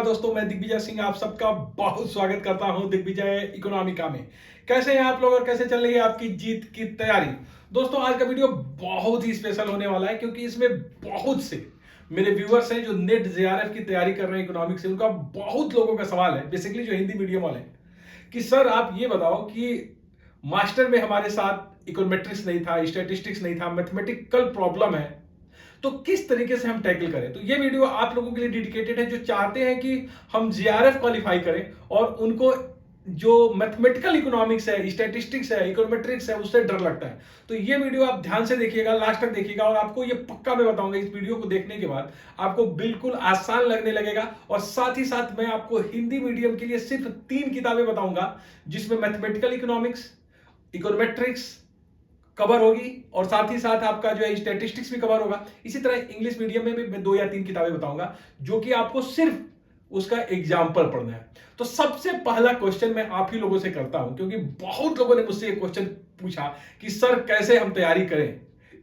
दोस्तों, मैं दिग्विजय सिंह आप सबका बहुत स्वागत करता हूं दिग्विजय इकोनॉमिका में। कैसे हैं आप लोग और कैसे चल रही है आपकी जीत की तैयारी। दोस्तों, आज का वीडियो बहुत ही स्पेशल होने वाला है क्योंकि इसमें बहुत से मेरे व्यूअर्स हैं जो नेट जेआरएफ की तैयारी कर रहे हैं इकोनॉमिक्स से। उनका बहुत लोगों का सवाल है, बेसिकली जो हिंदी मीडियम वाले हैं, कि सर आप ये बताओ कि मास्टर में हमारे साथ इकोनोमेट्रिक्स नहीं था, स्टैटिस्टिक्स नहीं था, मैथमेटिकल प्रॉब्लम है, तो किस तरीके से हम टैकल करें। तो ये वीडियो आप लोगों के लिए डेडिकेटेड है जो चाहते हैं कि हम जीआरएफ क्वालिफाई करें और उनको जो मैथमेटिकल इकोनॉमिक्स है, स्टैटिस्टिक्स है, इकोनोमेट्रिक्स है, उससे डर लगता है। तो ये वीडियो आप ध्यान से देखिएगा, लास्ट तक देखिएगा और आपको ये पक्का मैं बताऊंगा, इस वीडियो को देखने के बाद आपको बिल्कुल आसान लगने लगेगा। और साथ ही साथ मैं आपको हिंदी मीडियम के लिए सिर्फ 3 किताबें बताऊंगा जिसमें मैथमेटिकल इकोनॉमिक्स, इकोनोमेट्रिक्स कवर होगी और साथ ही साथ आपका जो है स्टैटिस्टिक्स भी कवर होगा। इसी तरह इंग्लिश मीडियम में भी मैं 2 या 3 किताबें बताऊंगा जो कि आपको सिर्फ उसका एग्जाम्पल पढ़ना है। तो सबसे पहला क्वेश्चन मैं आप ही लोगों से करता हूं क्योंकि बहुत लोगों ने मुझसे ये क्वेश्चन पूछा कि सर कैसे हम तैयारी करें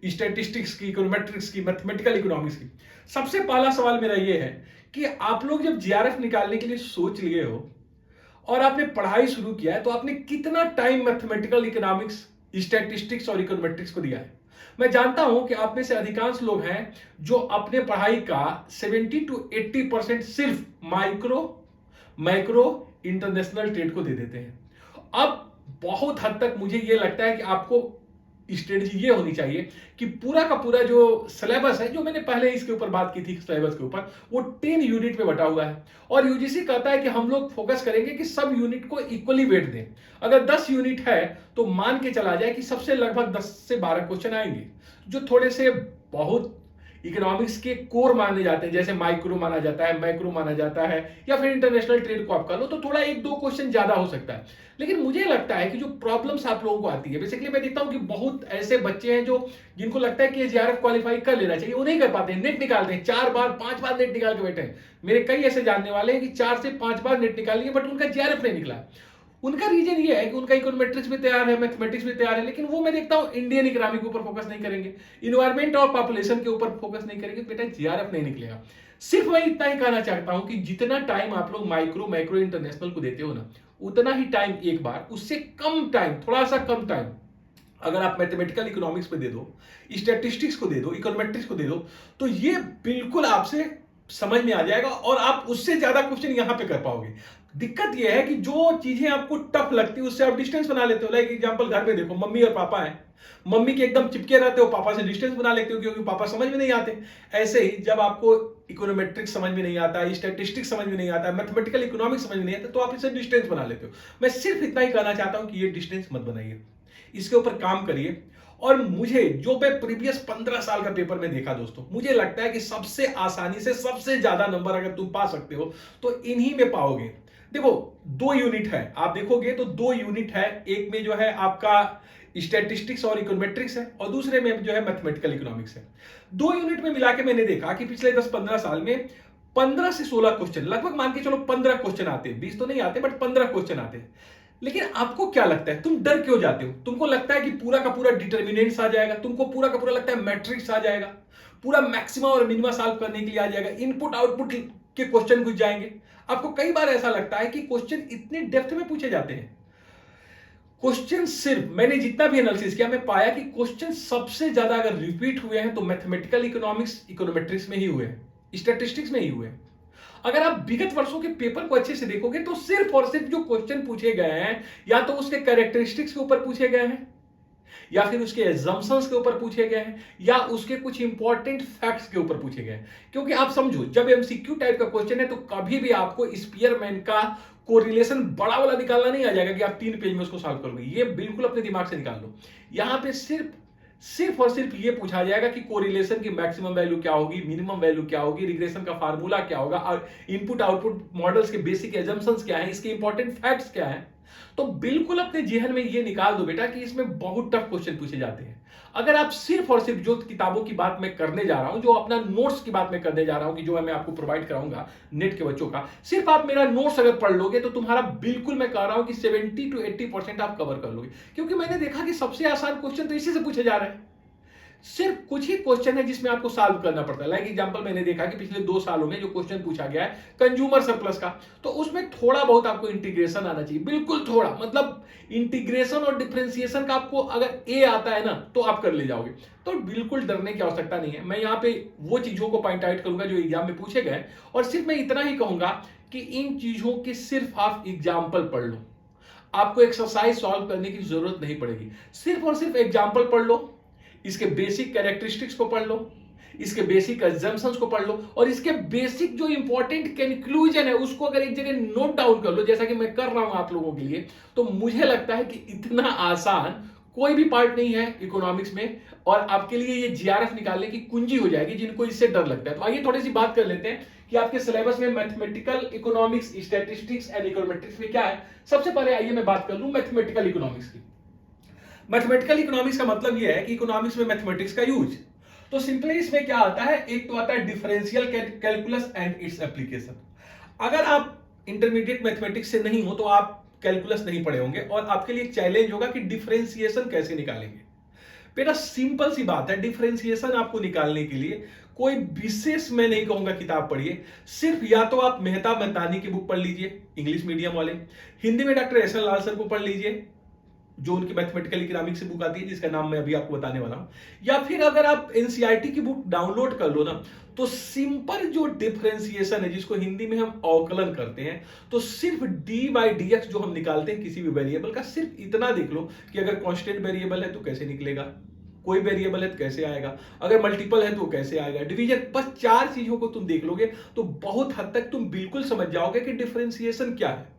स्टैटिस्टिक्स की, इकोनोमेट्रिक्स की, मैथमेटिकल इकोनॉमिक्स की। सबसे पहला सवाल मेरा ये है कि आप लोग जब जीआरएफ निकालने के लिए सोच लिए हो और आपने पढ़ाई शुरू किया है तो आपने कितना टाइम मैथमेटिकल इकोनॉमिक्स, स्टैटिस्टिक्स और इकोनोमेट्रिक्स को दिया है। मैं जानता हूं कि आप में से अधिकांश लोग हैं जो अपने पढ़ाई का 70 to 80% सिर्फ मैक्रो इंटरनेशनल ट्रेड को दे देते हैं। अब बहुत हद तक मुझे यह लगता है कि आपको स्ट्रेटजी ये होनी चाहिए कि पूरा का पूरा जो सिलेबस है, जो मैंने पहले इसके ऊपर बात की थी सिलेबस के ऊपर, वो 10 यूनिट में बटा हुआ है और यूजीसी कहता है कि हम लोग फोकस करेंगे कि सब यूनिट को इक्वली वेट दें। अगर 10 यूनिट है तो मान के चला जाए कि सबसे लगभग 10 से 12 क्वेश्चन आएंगे जो थोड़े से बहुत इकोनॉमिक्स के कोर माने जाते हैं, जैसे माइक्रो माना जाता है, मैक्रो माना जाता है, या फिर इंटरनेशनल ट्रेड को आप कर लो तो थोड़ा 1-2 क्वेश्चन ज्यादा हो सकता है। लेकिन मुझे लगता है कि जो प्रॉब्लम्स आप लोगों को आती है, बेसिकली मैं देखता हूं कि बहुत ऐसे बच्चे हैं जो जिनको लगता है कि जीआरएफ क्वालिफाई कर लेना चाहिए, वो नहीं कर पाते हैं, नेट निकालते हैं 4 बार 5 बार नेट निकाल के बैठे हैं। मेरे कई ऐसे जानने वाले हैं कि 4 से 5 बार नेट निकाल लिए बट उनका जीआरएफ नहीं निकला। उनका रीजन ये है कि उनका इकोनोमेट्रिक्स भी तैयार है, मैथमेटिक्स भी तैयार है, लेकिन वो मैं देखता हूं इंडियन इकोनॉमी के ऊपर फोकस नहीं करेंगे, इन्वायरमेंट और पॉपुलेशन के ऊपर फोकस नहीं करेंगे, बेटा जीआरएफ नहीं निकलेगा। सिर्फ मैं इतना ही कहना चाहता हूं कि जितना टाइम आप लोग माइक्रो मैक्रो इंटरनेशनल को देते हो ना, उतना ही टाइम एक बार, उससे कम टाइम, थोड़ा सा कम टाइम अगर आप मैथमेटिकल इकोनॉमिक्स पे दे दो, स्टैटिस्टिक्स को दे दो, इकोनोमेट्रिक्स को दे दो, तो ये बिल्कुल आपसे समझ में आ जाएगा और आप उससे ज्यादा क्वेश्चन यहां पे कर पाओगे। दिक्कत यह है कि जो चीजें आपको टफ लगती है उससे आप डिस्टेंस बना लेते हो। लाइक एग्जांपल, घर में देखो, मम्मी और पापा हैं, मम्मी के एकदम चिपके रहते हो, पापा से डिस्टेंस बना लेते हो क्योंकि पापा समझ में नहीं आते। ऐसे ही जब आपको इकोनोमेट्रिक्स समझ में नहीं आता, स्टैटिस्टिक्स समझ में नहीं आता, मैथमेटिकल इकोनॉमिक्स समझ में नहीं आता, तो आप इसे डिस्टेंस बना लेते हो। मैं सिर्फ इतना ही कहना चाहता हूं कि ये डिस्टेंस मत बनाइए, इसके ऊपर काम करिए। और मुझे जो मैं प्रीवियस 15 साल का पेपर में देखा दोस्तों, मुझे लगता है कि सबसे आसानी से सबसे ज्यादा नंबर अगर तुम पा सकते हो तो इन्हीं में पाओगे। देखो 2 यूनिट है, आप देखोगे तो 2 यूनिट है, एक में जो है आपका स्टैटिस्टिक्स और इकोनोमेट्रिक्स है और दूसरे में जो है मैथमेटिकल इकोनॉमिक्स है। 2 यूनिट में मिला के मैंने देखा कि पिछले 10-15 साल में 15 से 16 क्वेश्चन, लगभग मान के चलो 15 क्वेश्चन आते हैं, 20 तो नहीं आते बट 15 क्वेश्चन आते हैं। लेकिन आपको क्या लगता है, तुम डर क्यों जाते हो? तुमको लगता है कि पूरा का पूरा डिटर्मिनेंट्स आ जाएगा, तुमको पूरा का पूरा लगता है मैट्रिक्स आ जाएगा, पूरा मैक्सिमा और मिनिमा सॉल्व करने के लिए आ जाएगा, इनपुट आउटपुट के क्वेश्चन घुस जाएंगे। आपको कई बार ऐसा लगता है कि क्वेश्चन इतने डेप्थ में पूछे जाते हैं। क्वेश्चन सिर्फ, मैंने जितना भी एनालिसिस किया, मैं पाया कि क्वेश्चन सबसे ज्यादा अगर रिपीट हुए हैं तो मैथमेटिकल इकोनॉमिक्स, इकोनोमेट्रिक्स में ही हुए हैं, स्टैटिस्टिक्स में ही हुए हैं। अगर आप विगत वर्षों के पेपर को अच्छे से देखोगे तो सिर्फ और सिर्फ जो क्वेश्चन पूछे गए हैं या तो उसके कैरेक्टरिस्टिक्स के ऊपर पूछे गए हैं, या फिर उसके एजम्पशंस के ऊपर पूछे गए हैं, या उसके कुछ इंपॉर्टेंट फैक्ट्स के ऊपर पूछे गए हैं। क्योंकि आप समझो, जब एमसीक्यू टाइप का क्वेश्चन है तो कभी भी आपको स्पीयरमैन का कोरिलेशन बड़ा वाला निकालना नहीं आ जाएगा कि आप 3 पेज में उसको सॉल्व करोगे। ये बिल्कुल अपने दिमाग से निकाल लो। यहां पे सिर्फ और सिर्फ ये पूछा जाएगा कि कोरिलेशन की मैक्सिमम वैल्यू क्या होगी, मिनिमम वैल्यू क्या होगी, रिग्रेशन का फार्मूला क्या होगा, और इनपुट आउटपुट मॉडल्स के बेसिक एजम्पशंस क्या हैं, इसके इंपॉर्टेंट फैक्ट्स क्या हैं। तो बिल्कुल अपने जेहन में ये निकाल दो बेटा कि इसमें बहुत टफ क्वेश्चन पूछे जाते हैं। अगर आप सिर्फ और सिर्फ जो किताबों की बात मैं करने जा रहा हूं, जो अपना नोट्स की बात मैं करने जा रहा हूं कि जो मैं आपको प्रोवाइड कराऊंगा नेट के बच्चों का, सिर्फ आप मेरा नोट्स अगर पढ़ लोगे तो तुम्हारा बिल्कुल मैं कह रहा हूं कि 70 to 80% आप कवर कर लोगे। क्योंकि मैंने देखा कि सबसे आसान क्वेश्चन तो इसी से पूछे जा रहे हैं। सिर्फ कुछ ही क्वेश्चन है जिसमें आपको सॉल्व करना पड़ता है। लाइक एग्जांपल मैंने देखा कि पिछले 2 सालों में जो क्वेश्चन पूछा गया है कंज्यूमर सरप्लस का, तो उसमें थोड़ा बहुत आपको इंटीग्रेशन आना चाहिए, बिल्कुल थोड़ा, मतलब इंटीग्रेशन और डिफरेंशिएशन का आपको अगर ए आता है ना तो आप कर ले जाओगे। तो बिल्कुल डरने की आवश्यकता नहीं है। मैं यहाँ पे वो चीजों को पॉइंट आउट करूंगा जो एग्जाम में पूछे गए, और सिर्फ मैं इतना ही कहूंगा कि इन चीजों के सिर्फ आप एग्जाम्पल पढ़ लो, आपको एक्सरसाइज सॉल्व करने की जरूरत नहीं पड़ेगी। सिर्फ और सिर्फ एग्जाम्पल पढ़ लो, इसके बेसिक कैरेक्टरिस्टिक्स को पढ़ लो, इसके बेसिक अजम्पशंस को पढ़ लो, और इसके बेसिक जो इंपॉर्टेंट कंक्लूजन है उसको अगर एक जगह नोट डाउन कर लो, जैसा कि मैं कर रहा हूं आप लोगों के लिए, तो मुझे लगता है कि इतना आसान कोई भी पार्ट नहीं है इकोनॉमिक्स में, और आपके लिए ये जीआरएफ निकालने की कुंजी हो जाएगी जिनको इससे डर लगता है। तो आइए थोड़ी सी बात कर लेते हैं कि आपके सिलेबस में mathematical economics, statistics and econometrics में क्या है। सबसे पहले आइए मैं बात कर लूं मैथमेटिकल इकोनॉमिक्स की। मैथमेटिकल इकोनॉमिक्स का मतलब यह है कि इकोनॉमिक्स में मैथमेटिक्स का यूज। तो सिंपली इसमें क्या आता है, एक तो आता है differential calculus and its application. अगर आप इंटरमीडिएट मैथमेटिक्स से नहीं हो तो आप कैलकुलस नहीं पढ़े होंगे, और आपके लिए एक चैलेंज होगा कि डिफरेंशिएशन कैसे निकालेंगे। बेटा सिंपल सी बात है, डिफरेंशिएशन आपको निकालने के लिए कोई विशेष मैं नहीं कहूंगा किताब पढ़िए, सिर्फ या तो आप मेहता मतानी की बुक पढ़ लीजिए इंग्लिश मीडियम वाले, हिंदी में doctor S N Lal sir को पढ़ लीजिए जो उनकी मैथमेटिकल इकोनॉमिक्स की बुक आती है जिसका नाम मैं अभी आपको बताने वाला हूं, या फिर अगर आप एनसीईआरटी की बुक डाउनलोड कर लो ना, तो सिंपल जो डिफरेंशिएशन है जिसको हिंदी में हम अवकलन करते हैं, तो सिर्फ डी बाई डी एक्स जो हम निकालते हैं किसी भी वेरिएबल का, सिर्फ इतना देख लो कि अगर कांस्टेंट वेरिएबल है तो कैसे निकलेगा, कोई वेरिएबल है तो कैसे आएगा, अगर मल्टीपल है तो कैसे आएगा, डिवीजन, बस 4 चीजों को तुम देख लोगे तो बहुत हद तक तुम बिल्कुल समझ जाओगे कि डिफरेंशिएशन क्या है।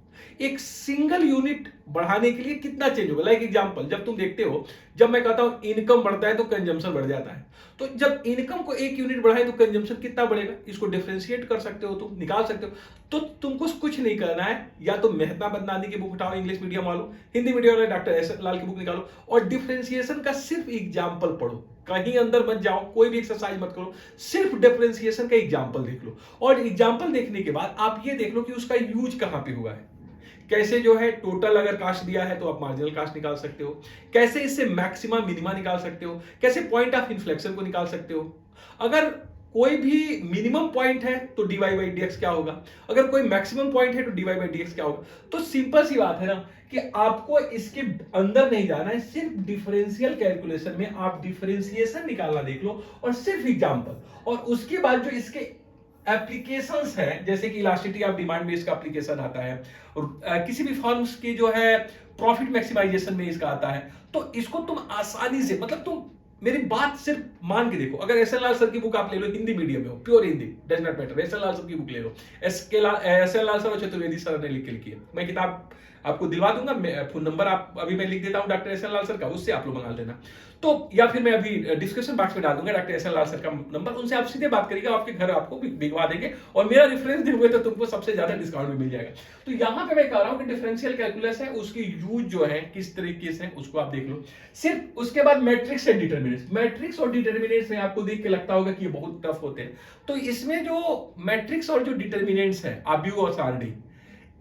एक सिंगल यूनिट बढ़ाने के लिए कितना चेंज होगा। लाइक एग्जांपल, जब तुम देखते हो, जब मैं कहता हूं इनकम बढ़ता है तो कंजम्पशन बढ़ जाता है, तो जब इनकम को 1 यूनिट बढ़ाए तो कंजम्पशन कितना बढ़ेगा, इसको डिफरेंशिएट कर सकते हो, तुम निकाल सकते हो। तो तुमको कुछ नहीं करना है, या तो मेहता मदनानी की बुक उठाओ इंग्लिश मीडियम वालों, हिंदी मीडियम वाले डॉक्टर एस एन लाल की बुक निकालो, और डिफरेंशिएशन का सिर्फ एग्जाम्पल पढ़ो, कहीं अंदर मत जाओ, कोई भी एक्सरसाइज मत करो, सिर्फ डिफरेंशिएशन का एग्जाम्पल देख लो। और एग्जाम्पल देखने के बाद आप ये देख लो कि उसका यूज कहां पे हुआ है, कैसे जो है टोटल अगर कास्ट दिया है तो आप मार्जिनल कास्ट निकाल सकते हो, कैसे इससे मैक्सिमा मिनिमा निकाल सकते हो, कैसे पॉइंट ऑफ इन्फ्लेक्शन को निकाल सकते हो, अगर कोई भी मिनिमम पॉइंट है तो dy बाई dx क्या होगा, अगर कोई मैक्सिमम पॉइंट है तो dy बाई dx क्या होगा। तो सिंपल सी बात है ना कि आपको इसके अंदर नहीं जाना है, सिर्फ डिफरेंशियल कैलकुलेशन में आप डिफरेंशिएशन निकालना देख लो और सिर्फ एग्जांपल, और उसके बाद जो इसके एप्लीकेशंस है जैसे कि इलास्टिसिटी ऑफ डिमांड में इसका एप्लीकेशन आता है, और किसी भी फर्म्स की जो है प्रॉफिट मैक्सिमाइजेशन में इसका आता है, तो इसको तुम आसानी से, मतलब तुम मेरी बात सिर्फ मान के देखो, अगर एस एन लाल सर की बुक आप ले लो हिंदी मीडियम में हो, pure Hindi, does not matter, S N Lal sir की बुक ले लो, एस एन लाल सर और चतुर्वेदी सर ने लिख के लिखी है, मैं किताब आपको दिलवा दूंगा, फोन नंबर आप अभी मैं लिख देता हूं doctor S N Lal sir का, उससे आप लोग मंगा लेना। तो या फिर मैं अभी डिस्क्रिप्शन बॉक्स में डाल दूंगा doctor S N Lal sir का नंबर, उनसे आप सीधे बात करिएगा, आपके घर आपको भिजवा देंगे, और मेरा रेफरेंस दोगे तो तुमको सबसे ज्यादा डिस्काउंट भी मिल जाएगा। तो यहां पे मैं कह रहा हूं कि डिफरेंशियल कैलकुलस है, उसकी यूज जो है किस तरीके से उसको आप देख लो सिर्फ। उसके बाद मैट्रिक्स एंड डिटर्मिनेंट्स, मैट्रिक्स और डिटर्मिनेंट्स में आपको देख के लगता होगा कि ये बहुत टफ होते हैं, तो इसमें जो मैट्रिक्स और जो डिटर्मिनेंट्स है आब्यू और सारडी,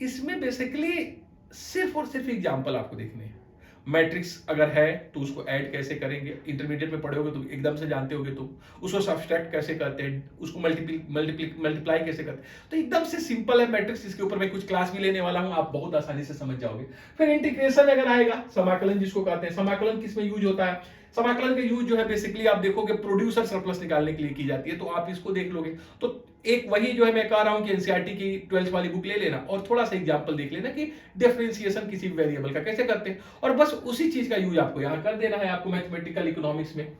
इसमें बेसिकली सिर्फ और सिर्फ एग्जांपल आपको देखने हैं। मैट्रिक्स अगर है तो उसको ऐड कैसे करेंगे, इंटरमीडिएट में पढ़े होगे तो एकदम से जानते होगे, तो उसको सब्सट्रैक्ट कैसे करते हैं, उसको मल्टीप्लाई कैसे करते हैं, तो एकदम से सिंपल है मैट्रिक्स, इसके ऊपर मैं कुछ क्लास भी लेने वाला हूं, आप बहुत आसानी से समझ जाओगे। फिर इंटीग्रेशन अगर आएगा, समाकलन जिसको कहते हैं, समाकलन किसमें यूज होता है, समाकलन का यूज जो है बेसिकली आप देखोगे प्रोड्यूसर सरप्लस निकालने के लिए की जाती है, तो आप इसको देख लोगे। तो एक वही जो है मैं कह रहा हूं कि एनसीईआरटी की 12th वाली बुक ले लेना और थोड़ा सा एग्जांपल देख लेना कि डिफरेंशिएशन किसी वेरिएबल का कैसे करते हैं, और बस उसी चीज का यूज आपको यहां कर देना है। आपको मैथमेटिकल इकोनॉमिक्स में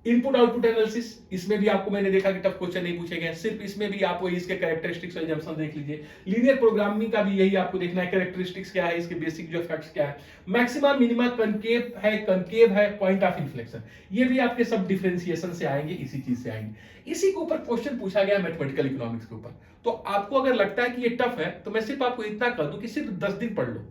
इनपुट आउटपुट एनालिसिस, इसमें भी आपको मैंने देखा कि टफ क्वेश्चन नहीं पूछे गए, सिर्फ इसमें भी आप वही इसके कैरेक्टरिस्टिक्स और एजम्पशन देख लीजिए। लीनियर प्रोग्रामिंग का भी यही आपको देखना है, कैरेक्टरिस्टिक्स क्या है, इसके बेसिक जो फैक्ट्स क्या है, मैक्सिमा मिनिमा कनकेव है, पॉइंट ऑफ इन्फ्लेक्शन, ये भी आपके सब डिफरेंशिएशन से आएंगे, इसी चीज से आएंगे। इसी के ऊपर क्वेश्चन पूछा गया मैथमेटिकल इकोनॉमिक्स के ऊपर। तो आपको अगर लगता है कि ये टफ है तो मैं सिर्फ आपको इतना कर दूं कि सिर्फ 10 दिन पढ़ लो,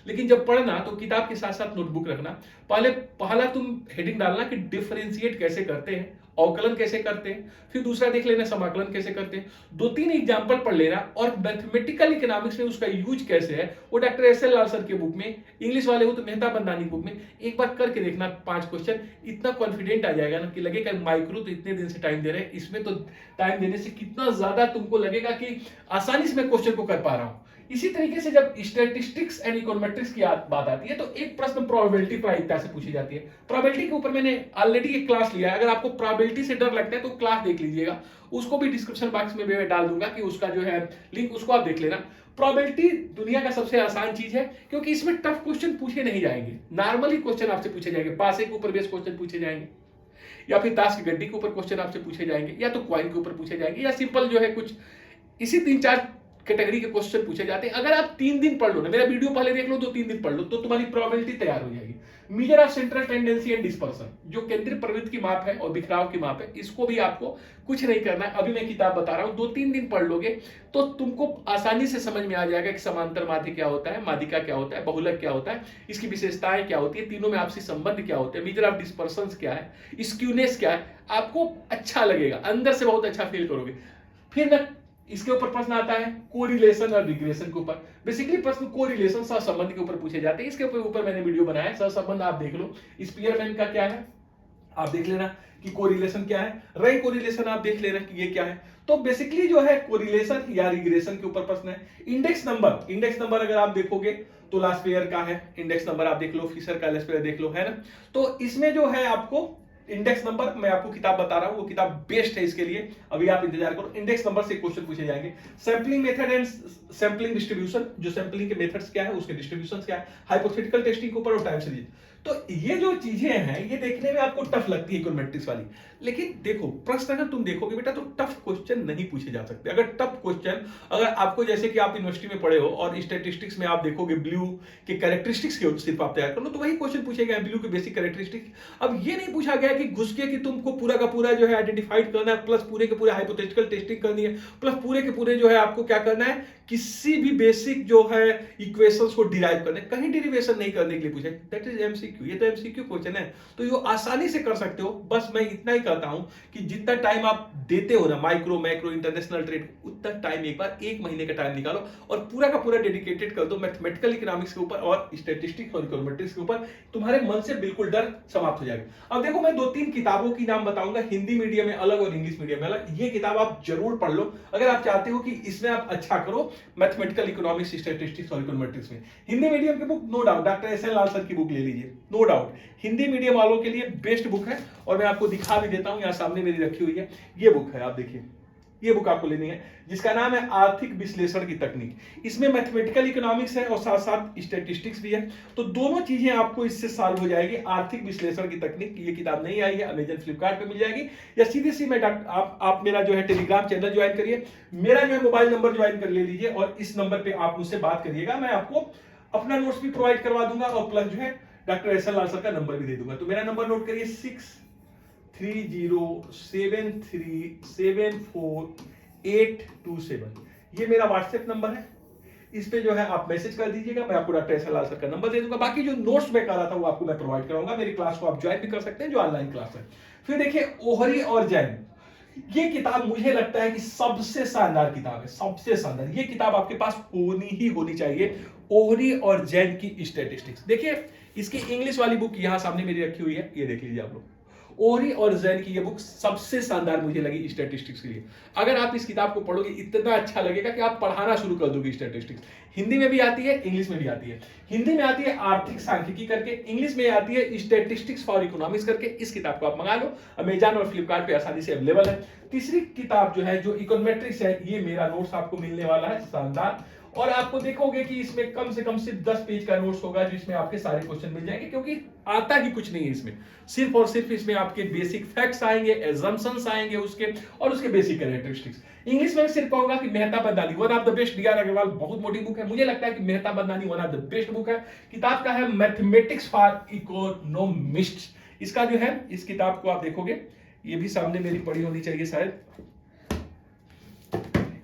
लेकिन जब पढ़ना तो किताब के साथ साथ नोटबुक रखना। पहला तुम हेडिंग डालना कि डिफरेंशिएट कैसे करते हैं, अवकलन कैसे करते हैं, फिर दूसरा देख लेना समाकलन कैसे करते हैं, 2-3 एग्जाम्पल पढ़ लेना और मैथमेटिकल इकोनॉमिक्स में उसका यूज कैसे है वो डॉक्टर एस.एल. लाल सर के बुक में, इंग्लिश वाले हो तो मेहता बंदानी बुक में एक बार करके देखना 5 क्वेश्चन, इतना कॉन्फिडेंट आ जाएगा ना कि लगेगा माइक्रो तो इतने दिन से टाइम दे रहे हैं, इसमें तो टाइम देने से कितना ज्यादा तुमको लगेगा कि आसानी से मैं क्वेश्चन को कर पा रहा हूं। इसी तरीके से जब स्टैटिस्टिक्स एंड इकोनोमेट्रिक्स की बात आती है तो एक प्रश्न प्रोबेबिलिटी प्रायिकता से पूछी जाती है। प्रोबेबिलिटी के ऊपर मैंने ऑलरेडी एक क्लास लिया है, अगर आपको प्रोबेबिलिटी से डर लगता है तो क्लास देख लीजिएगा, उसको भी डिस्क्रिप्शन बॉक्स में मैं डाल दूंगा कि उसका जो है लिंक, उसको आप देख लेना। प्रोबेबिलिटी दुनिया का सबसे आसान चीज है क्योंकि इसमें टफ क्वेश्चन पूछे नहीं जाएंगे, नॉर्मली क्वेश्चन आपसे पूछे जाएंगे, पासे के ऊपर बेस क्वेश्चन पूछे जाएंगे या फिर ताश की गड्डी के ऊपर क्वेश्चन आपसे पूछे जाएंगे या तो क्वाइन के ऊपर पूछे जाएंगे या सिंपल जो है कुछ इसी 3-4 कैटेगरी के क्वेश्चन पूछे जाते हैं। अगर आप 3 दिन पढ़ लो ना, मेरा वीडियो पहले देख लो, 2-3 दिन पढ़ लो तो तुम्हारी प्रोबेबिलिटी तैयार हो जाएगी। Measure of central tendency and dispersion, जो केंद्रीय प्रवृत्ति की माप है और बिखराव की माप है, इसको भी आपको कुछ नहीं करना है, अभी मैं किताब बता रहा हूं, 2-3 दिन पढ़ लोगे तो तुमको आसानी से समझ में आ जाएगा कि समांतर माध्य क्या होता है, माध्यिका क्या होता है, बहुलक क्या होता है, इसकी विशेषताएं क्या होती है, तीनों में आपसी संबंध क्या होते हैं, मेजर ऑफ डिस्पर्सन क्या है, स्क्यूनेस क्या है, आपको अच्छा लगेगा, अंदर से बहुत अच्छा फील करोगे। फिर मैं इसके ऊपर प्रश्न आता है कोरिलेशन और रिग्रेशन के ऊपर। बेसिकली प्रश्न कोरिलेशन सहसंबंध के ऊपर पूछे जाते हैं, इसके ऊपर मैंने वीडियो बनाया है, सहसंबंध आप देख लो, स्पीयरमैन का क्या है आप देख लेना कि कोरिलेशन क्या है, रे कोरिलेशन आप देख लेना कि ये क्या है। तो बेसिकली जो है कोरिलेशन या रिग्रेशन के ऊपर प्रश्न है। इंडेक्स नंबर अगर आप देखोगे तो लास्पेयर का है, इंडेक्स नंबर आप देख लो, फिशर का लास्पेयर देख लो, है ना। तो इसमें जो है आपको इंडेक्स नंबर, मैं आपको किताब बता रहा हूं, वो किताब बेस्ट है इसके लिए, अभी आप इंतजार करो। इंडेक्स नंबर से क्वेश्चन पूछे जाएंगे। Sampling method and sampling distribution, जो सैंपलिंग के मेथड्स क्या है, उसके डिस्ट्रीब्यूशन क्या है, हाइपोथेटिकल टेस्टिंग के ऊपर और टाइम सीरीज। तो ये जो चीजें हैं ये देखने में आपको टफ लगती है इकोनोमेट्रिक्स वाली, लेकिन देखो प्रश्न अगर तुम देखोगे बेटा तो टफ क्वेश्चन नहीं पूछे जा सकते। अगर टफ क्वेश्चन, अगर आपको जैसे कि आप यूनिवर्सिटी में पढ़े हो और स्टैटिस्टिक्स में आप देखोगे ब्लू के कैरेक्टरिस्टिक्स के सिर्फ आप तैयार कर लो तो वही क्वेश्चन पूछे गए ब्लू के बेसिक कैरेक्टरिस्टिक्स। अब ये नहीं पूछा गया कि घुस के कि तुमको पूरा का पूरा जो है आइडेंटिफाइड करना है, प्लस पूरे के पूरे हाइपोथेटिकल टेस्टिंग करनी है, प्लस पूरे के पूरे जो है आपको क्या करना है, किसी भी बेसिक जो है इक्वेशंस को डिराइव करने, कहीं डेरिवेशन नहीं करने के लिए पूछे। दैट इज एमसीक्यू, ये तो एमसीक्यू क्वेश्चन है, तो ये आसानी से कर सकते हो। बस मैं इतना ही कहता हूं कि जितना टाइम आप देते हो ना माइक्रो मैक्रो इंटरनेशनल ट्रेड, उतना टाइम एक बार 1 महीने का टाइम निकालो और पूरा का पूरा डेडिकेटेड कर दो मैथमेटिकल इकोनॉमिक्स के ऊपर और स्टैटिस्टिक्स और इकोनोमेट्रिक्स के ऊपर, तुम्हारे मन से बिल्कुल डर समाप्त हो जाएगा। अब देखो मैं 2-3 किताबों की नाम बताऊंगा, हिंदी मीडियम में अलग और इंग्लिश मीडियम में अलग। ये किताब आप जरूर पढ़ लो अगर आप चाहते हो कि इसमें आप अच्छा करो मैथमेटिकल इकोनॉमिक्स स्टैटिस्टिक्स और इकोनोमेट्रिक्स में। हिंदी मीडियम की book no doubt doctor S. L sir की बुक ले लीजिए, नो डाउट हिंदी मीडियम वालों के लिए बेस्ट बुक है। और मैं आपको दिखा भी देता हूं, यहां सामने मेरी रखी हुई है, ये बुक है, आप देखिए, ये बुक आपको लेनी है जिसका नाम है आर्थिक विश्लेषण की तकनीक। इसमें मैथमेटिकल इकोनॉमिक्स है और साथ साथ स्टैटिस्टिक्स भी है, तो दोनों चीजें आपको इससे सॉल्व हो जाएगी। आर्थिक विश्लेषण की तकनीक, ये किताब नहीं आई है, अमेजन फ्लिपकार्ट पे मिल जाएगी या सीधे सी मैं आप मेरा जो है टेलीग्राम चैनल ज्वाइन करिए, मेरा जो है मोबाइल नंबर ज्वाइन कर ले लीजिए और इस नंबर पे आप मुझसे बात करिएगा, मैं आपको अपना नोट्स भी प्रोवाइड करवा दूंगा और प्लस जो है डॉक्टर एस.एल. लाल सर का नंबर भी दे दूंगा। तो मेरा नंबर नोट करिए 6307374827, ये मेरा व्हाट्सएप नंबर है, इस पे जो है आप मैसेज कर दीजिएगा, मैं आपको डॉक्टर एस.एल. लाल सर का नंबर दे दूंगा। बाकी जो नोट्स मैं कर रहा था वो आपको मैं प्रोवाइड कराऊंगा, मेरी क्लास को आप ज्वाइन भी कर सकते हैं जो ऑनलाइन क्लास है। फिर देखिए ओहरी और जैन, ये किताब मुझे लगता है कि सबसे शानदार किताब है, सबसे शानदार। ये किताब आपके पास होनी चाहिए, ओहरी और जैन की स्टैटिस्टिक्स। देखिए इसकी इंग्लिश वाली बुक यहां सामने मेरी रखी हुई है, ये देख लीजिए आप लोग। ओहरी और जैन की ये बुक सबसे शानदार मुझे लगी स्टैटिस्टिक्स के लिए। अगर आप इस किताब को पढ़ोगे इतना अच्छा लगेगा कि आप पढ़ाना शुरू कर दोगे स्टैटिस्टिक्स। हिंदी में भी आती है, इंग्लिश में भी आती है। हिंदी में आती है आर्थिक सांख्यिकी करके, इंग्लिश में आती है स्टैटिस्टिक्स फॉर इकोनॉमिक्स करके। इस किताब को आप मंगा लो, अमेजन और फ्लिपकार्ट पे आसानी से अवेलेबल है। तीसरी किताब जो है जो इकोनोमेट्रिक्स है, ये मेरा नोट्स आपको मिलने वाला है शानदार, और आपको देखोगे कि इसमें कम से कम सिर्फ 10 पेज का नोट्स होगा जिसमें आपके सारे क्वेश्चन मिल जाएंगे, क्योंकि आता ही कुछ नहीं है इसमें, सिर्फ और सिर्फ इसमें आपके बेसिक फैक्ट्स आएंगे, एजम्पशंस आएंगे उसके, और उसके बेसिक कैरेक्टरिस्टिक्स। इंग्लिश में सिर्फ कहूंगा कि Mehta Bandani one of the best, D R. Agarwal बहुत मोटी बुक है, मुझे लगता है कि Mehta Bandani one of the best book है। किताब का है मैथमेटिक्स फॉर इकोनॉमिस्ट्स। इसका जो है, इस किताब को आप देखोगे, ये भी सामने मेरी पड़ी होनी चाहिए शायद,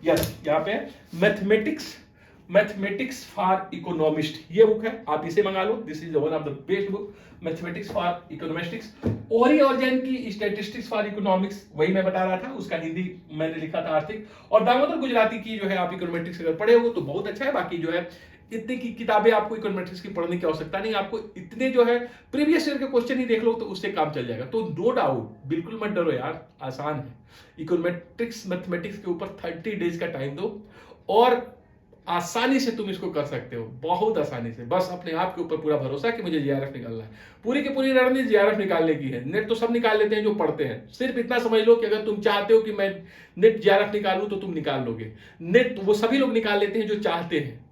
यस, यहाँ पे मैथमेटिक्स मैथमेटिक्स फॉर इकोनॉमिस्ट, ये बुक है, आप इसे मंगा लो। This is one of the best book, mathematics for economistics. ओरी ऑर्जन की स्टैटिस्टिक्स फॉर इकोनॉमिक्स, वही मैं बता रहा था, उसका हिंदी मैंने लिखा था आर्थिक। और दामोदर गुजराती की जो है आप इकोनॉमेट्रिक्स अगर पढ़े हो तो बहुत अच्छा है। बाकी जो है इतनी की किताबें आपको इकोनॉमेट्रिक्स की पढ़ने की आवश्यकता नहीं, आपको इतने जो है प्रीवियस ईयर के क्वेश्चन ही देख लो तो उससे काम चल जाएगा। तो नो डाउट, बिल्कुल मत डरो यार, आसान है। इकोनॉमेट्रिक्स मैथमेटिक्स के ऊपर 30 डेज का टाइम दो और आसानी से तुम इसको कर सकते हो, बहुत आसानी से। बस अपने आप के ऊपर पूरा भरोसा कि मुझे जीआरएफ निकालना है। पूरी की पूरी रणनीति जीआरएफ निकालने की है। नेट तो सब निकाल लेते हैं जो पढ़ते हैं, सिर्फ इतना समझ लो कि अगर तुम चाहते हो कि मैं नेट जीआरएफ निकालूं तो तुम निकाल लोगे। नेट वो सभी लोग निकाल लेते हैं जो चाहते हैं,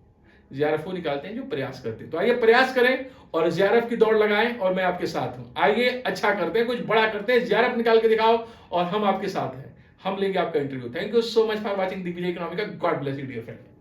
जीआरएफ वो निकालते हैं जो प्रयास करते हैं। तो आइए प्रयास करें और जीआरएफ की दौड़ लगाएं और मैं आपके साथ हूं। आइए अच्छा करते हैं, कुछ बड़ा करते हैं, जीआरएफ निकाल के दिखाओ और हम आपके साथ हैं, हम लेंगे आपका interview. Thank you so much for watching Digvijay Economica. God bless you dear friend.